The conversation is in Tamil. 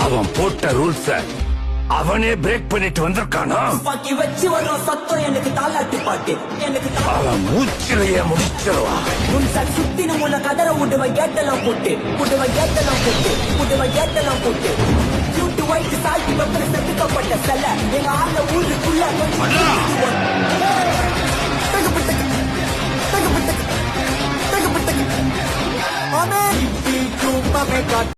அவன் போட்ட ரூல்ஸ அவனே பிரேக் பண்ணிட்டு வந்திருக்கானா? பாக்கி வச்சு வரும் சத்தம் எனக்கு தாலாட்டு பாட்டு. எனக்கு அவன் மூச்சிலேயே முடிச்சிருவான். முன்சால் சுத்தின முன்ன கதற விடுவன் கேட்டெல்லாம் போட்டு, விடுவன் கேட்டெல்லாம் போட்டு, விடுவன் கேட்டெல்லாம் போட்டு. கியூட்டு ஒயிட் சால்ட் பெப்பர் செதுக்கப்பட்ட செல எங்க ஆள ஊருக்குள்ள